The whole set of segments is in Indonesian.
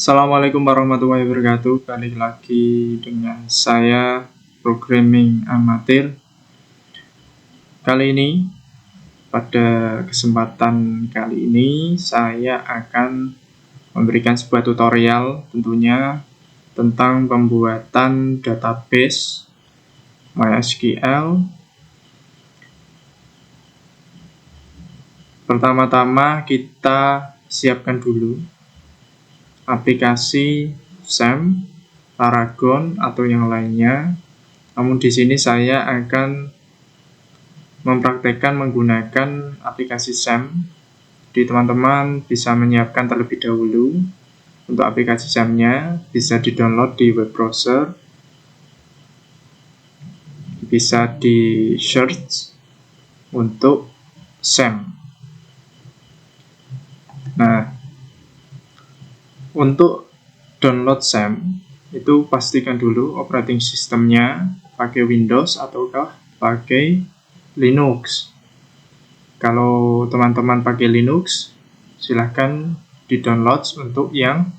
Assalamualaikum warahmatullahi wabarakatuh. Balik lagi dengan saya Programming Amatir. Kali ini, pada kesempatan kali ini, saya akan memberikan sebuah tutorial tentunya tentang pembuatan database MySQL. Pertama-tama kita siapkan dulu aplikasi SAM, Paragon atau yang lainnya. Namun di sini saya akan mempraktekkan menggunakan aplikasi SAM. Jadi teman-teman bisa menyiapkan terlebih dahulu untuk aplikasi SAM-nya, bisa di-download di web browser, bisa di-search untuk SAM. Nah, untuk download SAM itu pastikan dulu operating sistemnya pakai Windows ataukah pakai Linux. Kalau teman-teman pakai Linux, silahkan di-download untuk yang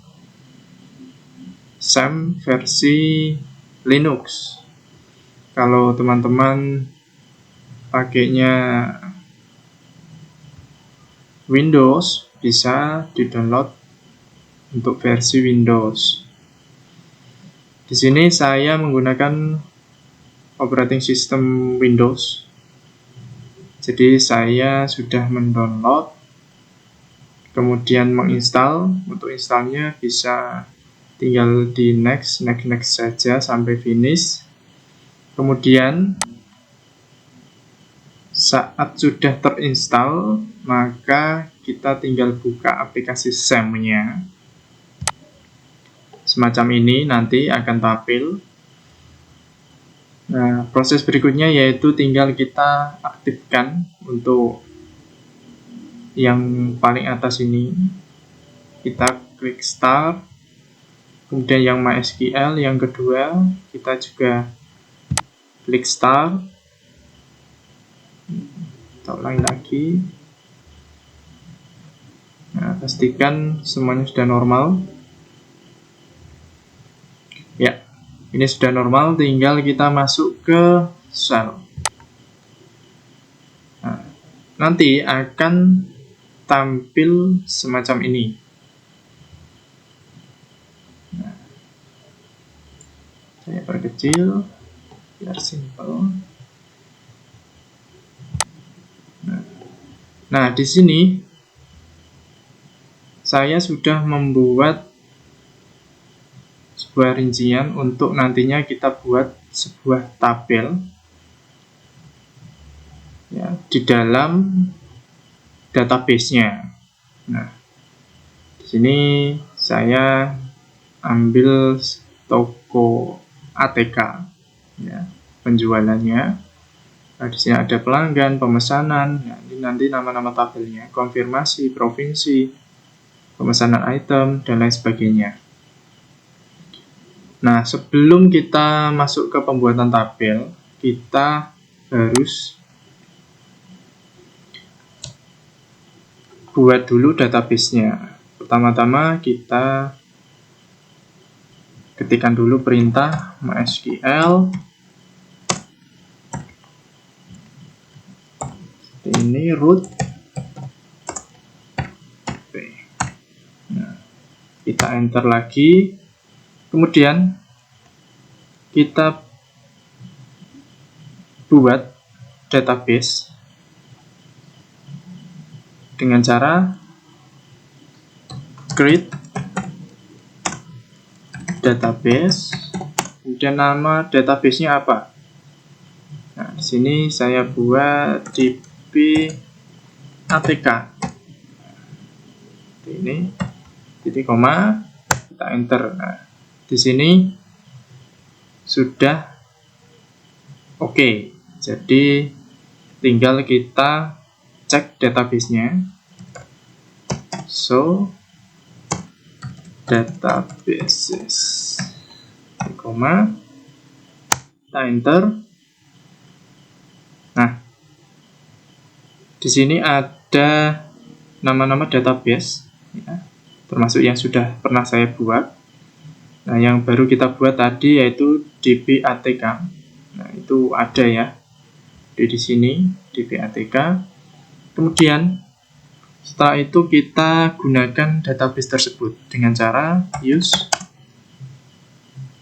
SAM versi Linux. Kalau teman-teman pakainya Windows, bisa di-download untuk versi Windows. Di sini saya menggunakan operating system Windows. Jadi saya sudah mendownload, kemudian menginstal. Untuk installnya bisa tinggal di next saja sampai finish. Kemudian saat sudah terinstall, maka kita tinggal buka aplikasi SAM-nya. Semacam ini nanti akan tampil. Nah, proses berikutnya yaitu tinggal kita aktifkan untuk yang paling atas ini. Kita klik start. Kemudian yang MySQL, yang kedua kita juga klik start. Kita ulangi lagi. Nah, pastikan semuanya sudah normal. Ya, ini sudah normal, tinggal kita masuk ke shell. Nah, nanti akan tampil semacam ini. Nah, saya perkecil biar simple. Nah, di sini saya sudah membuat sebuah rincian untuk nantinya kita buat sebuah tabel ya, di dalam database-nya. Nah, di sini saya ambil toko ATK ya, penjualannya. Nah, di sini ada pelanggan, pemesanan. Nah, ini nanti nama-nama tabelnya, konfirmasi, provinsi, pemesanan item, dan lain sebagainya. Nah, sebelum kita masuk ke pembuatan tabel, kita harus buat dulu database-nya. Pertama-tama kita ketikkan dulu perintah MySQL. Ini root. Nah, kita enter lagi. Kemudian kita buat database dengan cara create database. Kemudian nama database-nya apa? Nah, di sini saya buat DB ATK. Ini titik koma, kita enter. Nah, di sini sudah oke. Jadi tinggal kita cek database-nya. So databases, koma, kita enter. Nah, di sini ada nama-nama database ya. termasuk yang sudah pernah saya buat. Nah, yang baru kita buat tadi yaitu DB-ATK. Nah, itu ada ya di sini DB-ATK. Kemudian setelah itu kita gunakan database tersebut dengan cara use,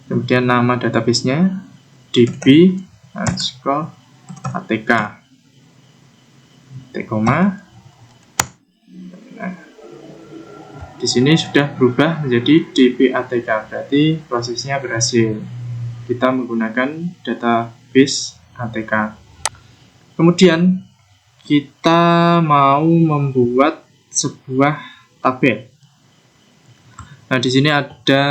kemudian nama databasenya DB_ATK, koma. Nah, di sini sudah berubah menjadi DB-ATK, berarti prosesnya berhasil. Kita menggunakan database ATK. Kemudian kita mau membuat sebuah tabel. Nah, di sini ada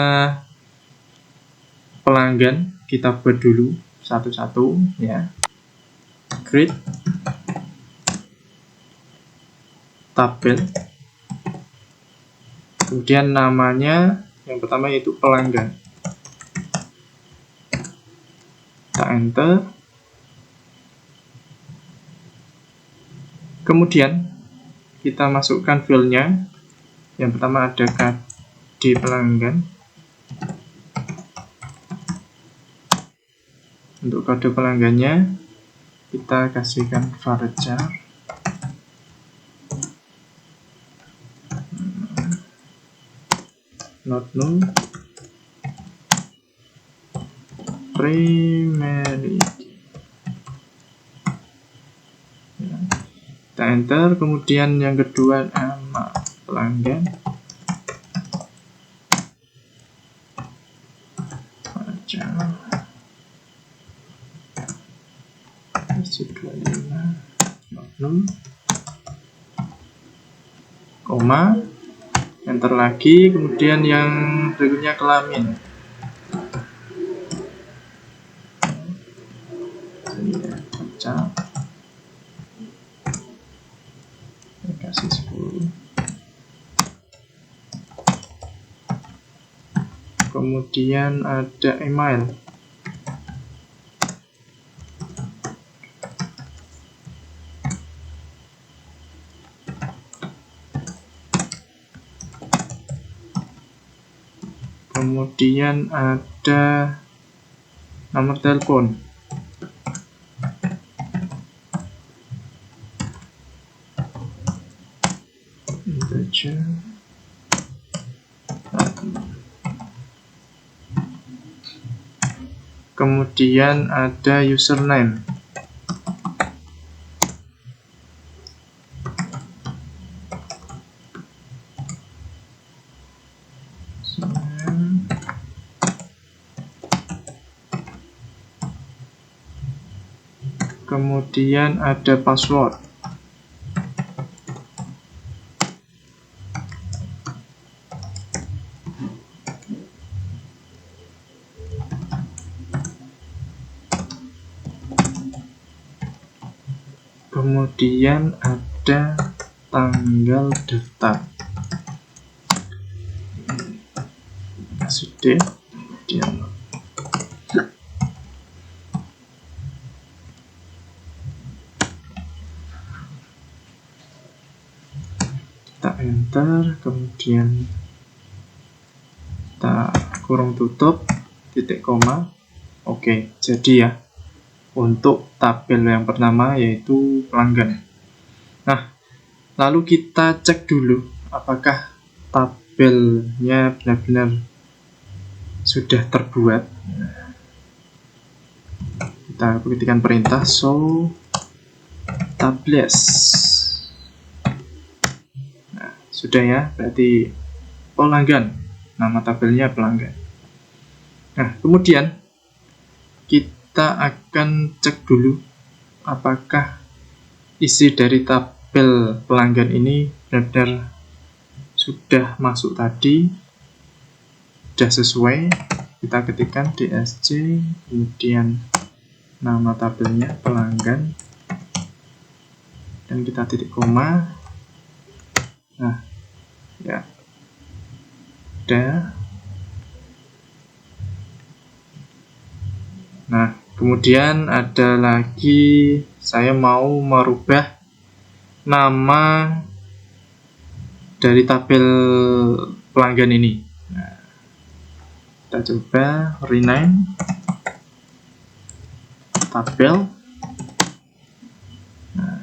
pelanggan, kita buat dulu satu-satu ya. Create tabel. Kemudian namanya yang pertama yaitu pelanggan. Kita enter. Kemudian kita masukkan filenya. Yang pertama ada KD pelanggan. Untuk kode pelanggannya kita kasihkan varchar not null primary. Kita enter. Kemudian yang kedua nama pelanggan, koma, enter lagi. Kemudian yang berikutnya kelamin, kasih 10. Kemudian ada email, kemudian ada nomor telepon, kemudian ada username, kemudian ada password, kemudian ada tanggal daftar, sudah. Kemudian kita enter, kemudian kita kurung tutup, titik koma. Oke, jadi ya untuk tabel yang pertama yaitu pelanggan. Nah, lalu kita cek dulu apakah tabelnya benar-benar sudah terbuat. Kita ketikkan perintah show tables. Nah, sudah ya, berarti pelanggan, nama tabelnya pelanggan. Nah, kemudian kita akan cek dulu apakah isi dari tabel pelanggan ini benar-benar sudah masuk tadi, sudah sesuai. Kita ketikkan dsc, kemudian nama tabelnya pelanggan, dan kita titik koma. Nah, ya, udah. Nah, kemudian ada lagi, saya mau merubah nama dari tabel pelanggan ini. Nah, kita coba rename tabel. Nah,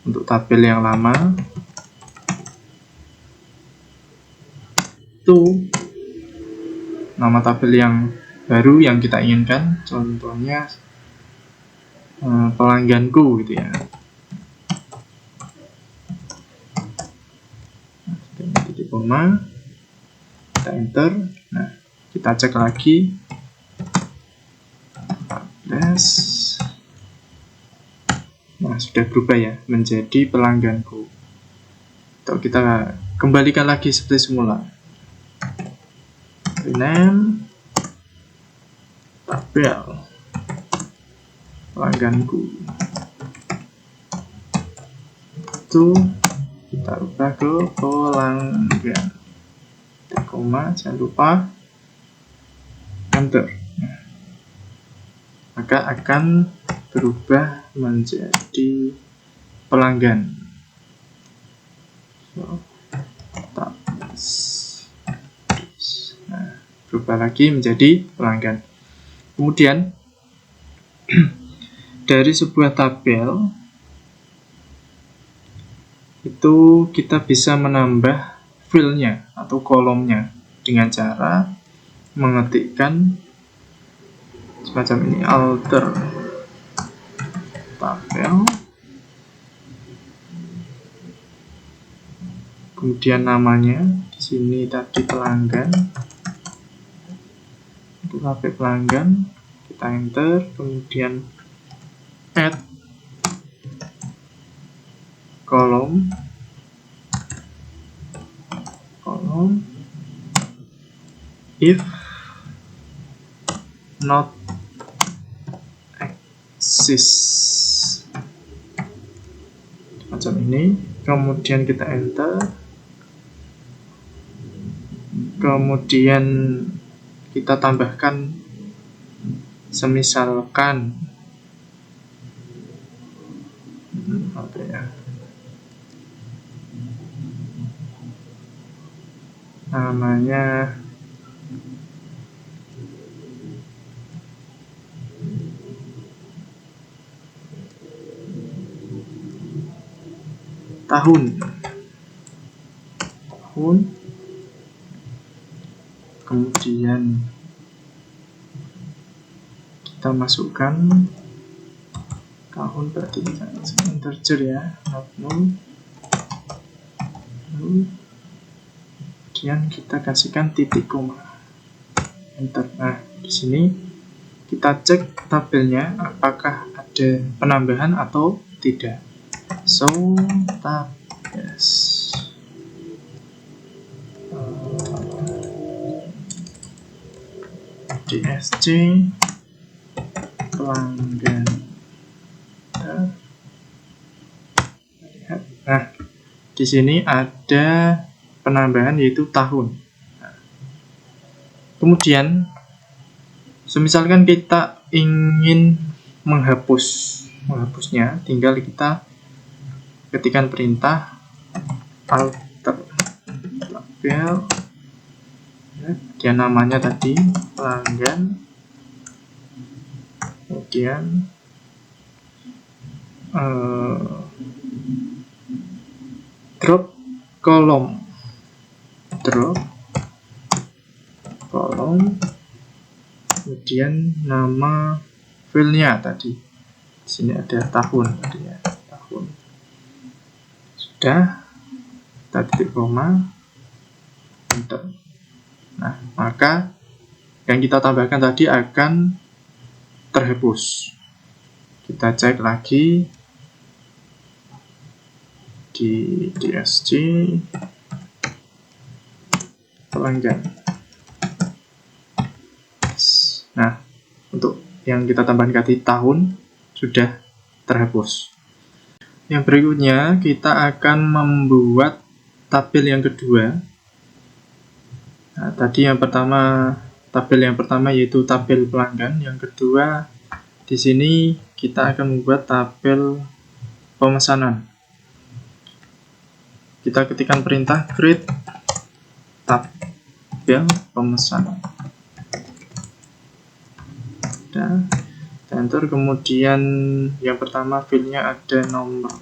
untuk tabel yang lama itu nama tabel yang baru yang kita inginkan, contohnya pelangganku gitu ya. Nah, titik koma, kita enter. Nah, kita cek lagi 14. Nah, sudah berubah ya menjadi pelangganku. Atau kita kembalikan lagi seperti semula. Rename tabel pelangganku. Itu kita ubah ke pelanggan. Koma, jangan lupa enter. Nah, maka akan berubah menjadi pelanggan. Nah, berubah lagi menjadi pelanggan. Kemudian dari sebuah tabel itu kita bisa menambah filenya atau kolomnya dengan cara mengetikkan semacam ini, alter tabel, kemudian namanya di sini tadi pelanggan, untuk HP pelanggan kita enter, kemudian add kolom if not exist, macam ini. Kemudian kita enter, kemudian kita tambahkan semisalkan apa ya, namanya tahun, kemudian kita masukkan tahun, berarti kita integer ya, not null. Kemudian kita kasihkan titik koma, enter. Nah, di sini kita cek tabelnya apakah ada penambahan atau tidak. So tab yes. DSC pelanggan. Nah, di sini ada penambahan yaitu tahun. Nah, kemudian semisalkan kita ingin menghapusnya, tinggal kita ketikkan perintah alter tabel, dia namanya tadi pelanggan, kemudian drop kolom, kemudian nama filenya tadi. Di sini ada tahun tadi ya, tahun. Sudah, kita titik koma, enter. Nah, maka yang kita tambahkan tadi akan terhapus. Kita cek lagi di DSC pelanggan. Nah, untuk yang kita tambahkan tadi tahun sudah terhapus. Yang berikutnya kita akan membuat tabel yang kedua. Nah, tadi yang pertama, tabel yang pertama yaitu tabel pelanggan. Yang kedua, di sini kita akan membuat tabel pemesanan. Kita ketikkan perintah create tabel pemesanan. Dan enter, kemudian yang pertama fieldnya ada nomor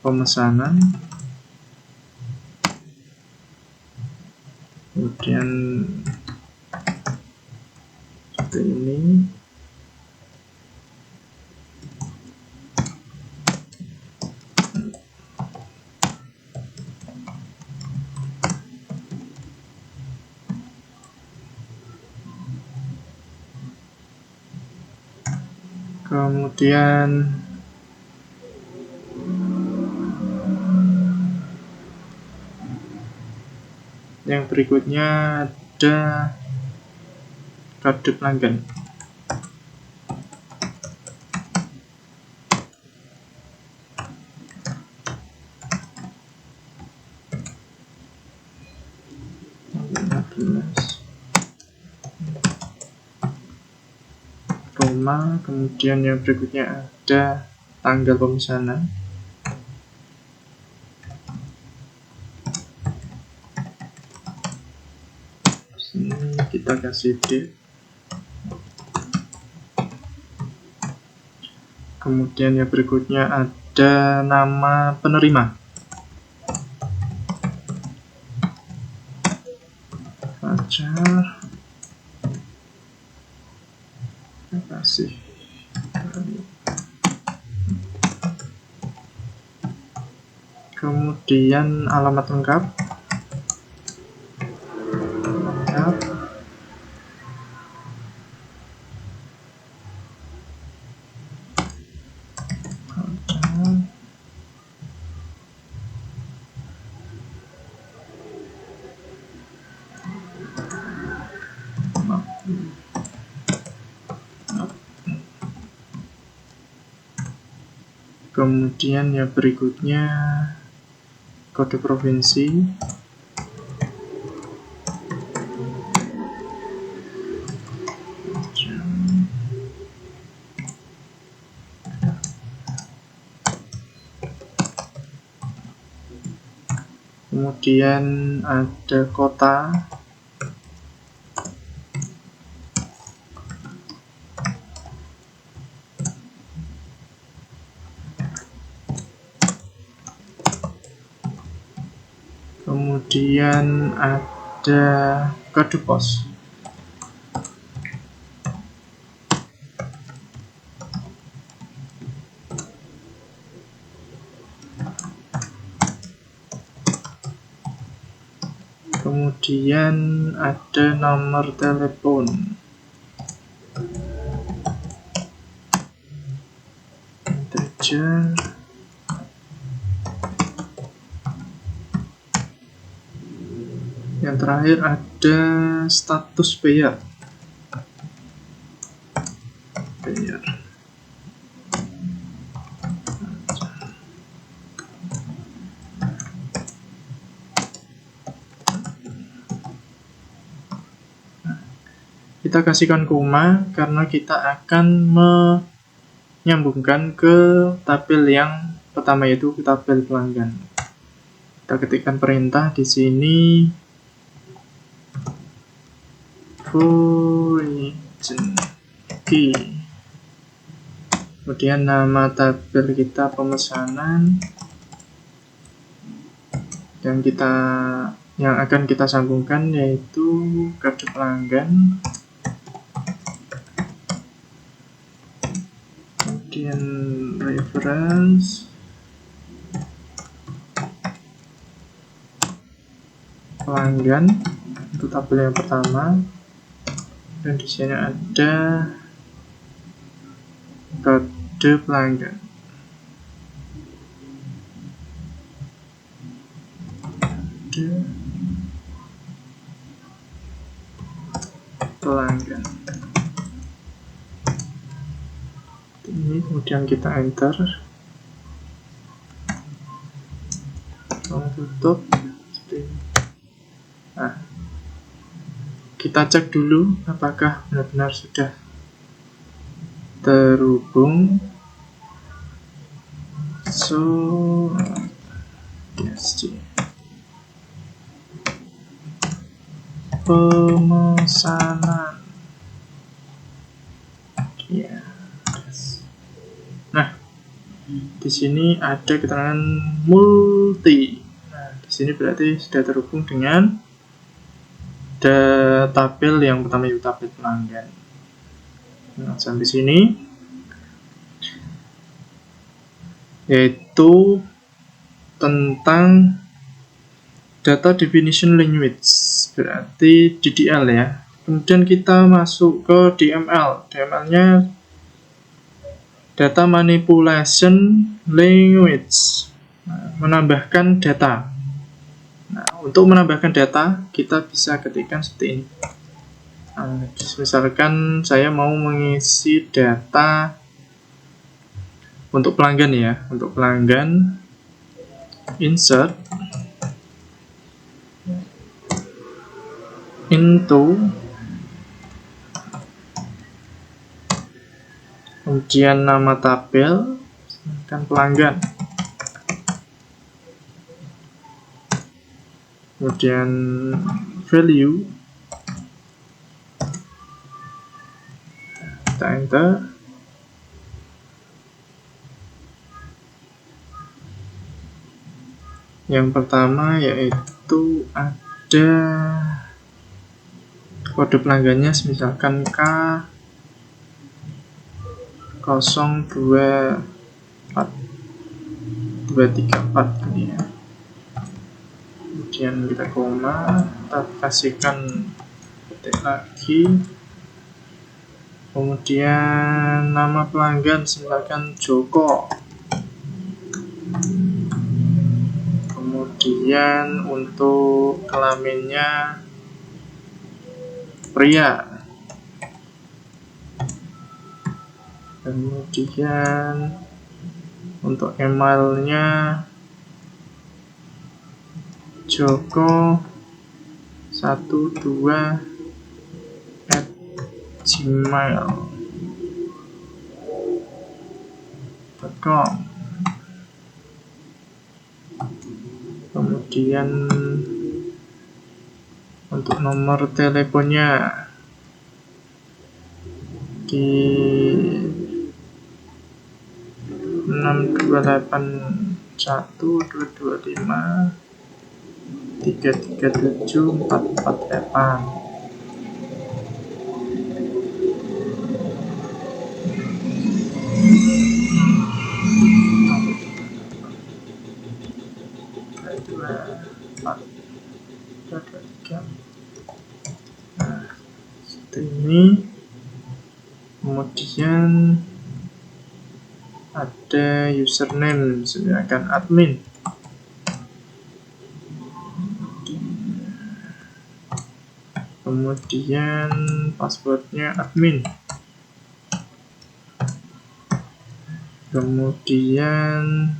pemesanan, kemudian seperti ini. Kemudian yang berikutnya ada kode pelanggan. Roma, kemudian yang berikutnya ada tanggal pemesanan. Sini kita kasih date. Kemudian yang berikutnya ada nama penerima. Fajar. Terima kasih. Kemudian alamat lengkap. Kemudian yang berikutnya kode provinsi. Kemudian ada kota. Kemudian ada kode pos. Kemudian ada nomor telepon. Integer. Yang terakhir ada status bayar. Kita kasihkan koma karena kita akan menyambungkan ke tabel yang pertama, yaitu tabel pelanggan. Kita ketikkan perintah di sini, origin key. Kemudian nama tabel kita pemesanan, yang akan kita sambungkan yaitu kode pelanggan. Kemudian reference, pelanggan untuk tabel yang pertama, dan di sini ada kode pelanggan. Kode pelanggan. Ini kemudian kita enter, tutup. Nah, kita cek dulu apakah benar-benar sudah terhubung. So, yes. pemesanan. Ya. Nah, di sini ada keterangan multi. Nah, di sini berarti sudah terhubung dengan tabel yang pertama, yaitu tabel pelanggan. Nah, sampai sini yaitu tentang data definition language, berarti DDL ya. Kemudian kita masuk ke DML. DML-nya data manipulation language, menambahkan data. Nah, untuk menambahkan data kita bisa ketikkan seperti ini. Misalkan saya mau mengisi data untuk pelanggan ya, untuk pelanggan, insert into, kemudian nama tabel, kan pelanggan, kemudian value, kita enter. Yang pertama yaitu ada kode pelanggannya, misalkan K024 ini ya. Kemudian kita koma, kita kasihkan ketik lagi. Kemudian nama pelanggan misalkan Joko. Kemudian untuk kelaminnya pria. Kemudian untuk emailnya joko12@gmail.com. Kemudian untuk nomor teleponnya di 628122533744. Nah, seperti ini. Kemudian ada username, misalkan admin. Kemudian passwordnya admin. Kemudian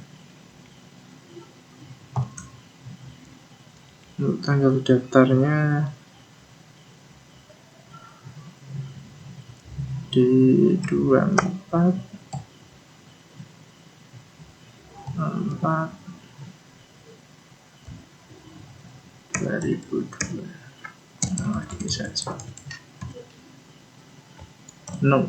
untuk tanggal daftarnya di 24/4/2002. Nah, ini saja. No.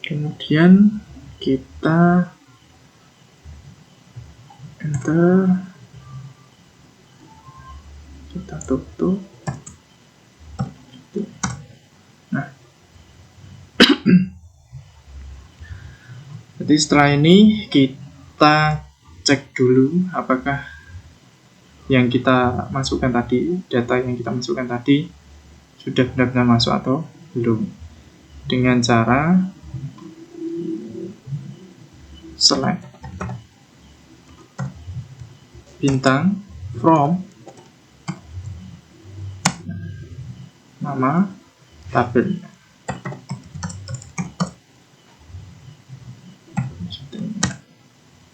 Kemudian kita enter, kita tutup. Nah, jadi setelah ini kita cek dulu apakah yang kita masukkan tadi, data yang kita masukkan tadi sudah benar-benar masuk atau belum, dengan cara select bintang from nama tabelnya.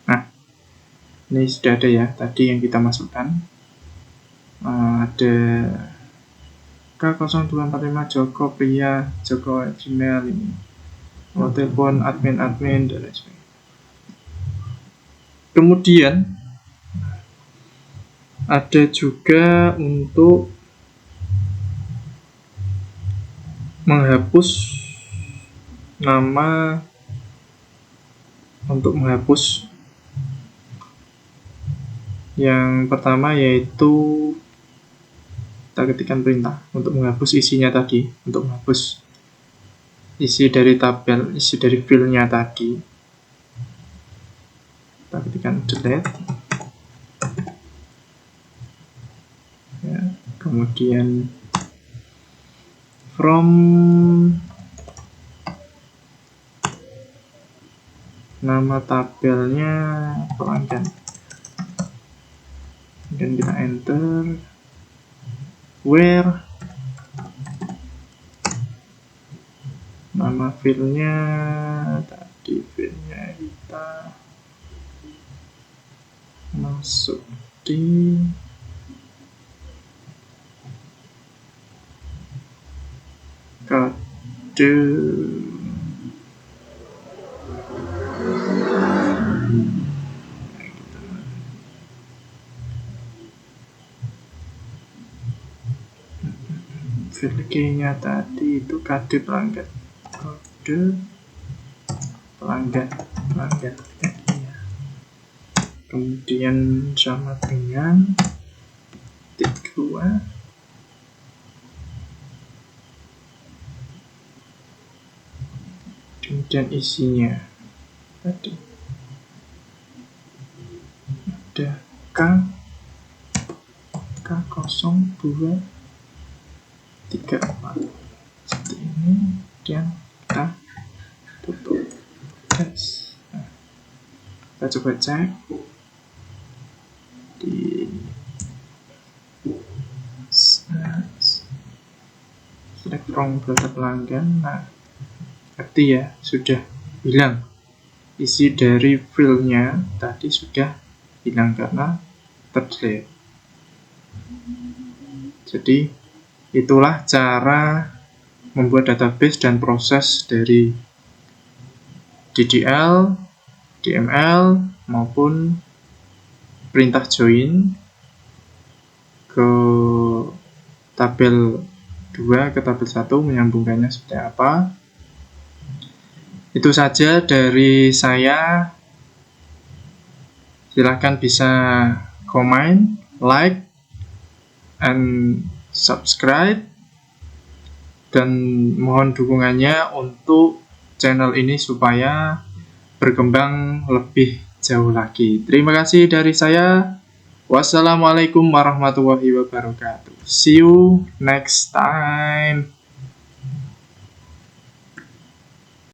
Nah, ini sudah ada ya tadi yang kita masukkan. Ada K0245 Joko Pria Joko Gmail ini. Mau telepon admin dan lain sebagainya. Kemudian ada juga untuk menghapus nama, untuk menghapus yang pertama yaitu kita ketikkan perintah untuk menghapus isinya tadi, untuk menghapus isi dari tabel, isi dari filenya tadi. Kita ketikkan delete ya, kemudian from nama tabelnya pelanggan, dan kita enter, where nama filenya tadi, filenya kita masuk di kode file key-nya tadi itu kode pelanggan, kode pelanggan ya. Kemudian sama dengan titik 2, kemudian isinya tadi ada K0234 seperti ini, dan kita tutup. Yes. Nah, kita coba cek di select from data pelanggan. Nah, berarti ya sudah hilang isi dari filenya tadi, sudah hilang karena terdelete. Jadi itulah cara membuat database dan proses dari DDL, DML maupun perintah join ke tabel 2 ke tabel 1, menyambungkannya seperti apa. Itu saja dari saya. Silahkan bisa comment, like, and subscribe, dan mohon dukungannya untuk channel ini supaya berkembang lebih jauh lagi. Terima kasih dari saya. Wassalamualaikum warahmatullahi wabarakatuh. See you next time.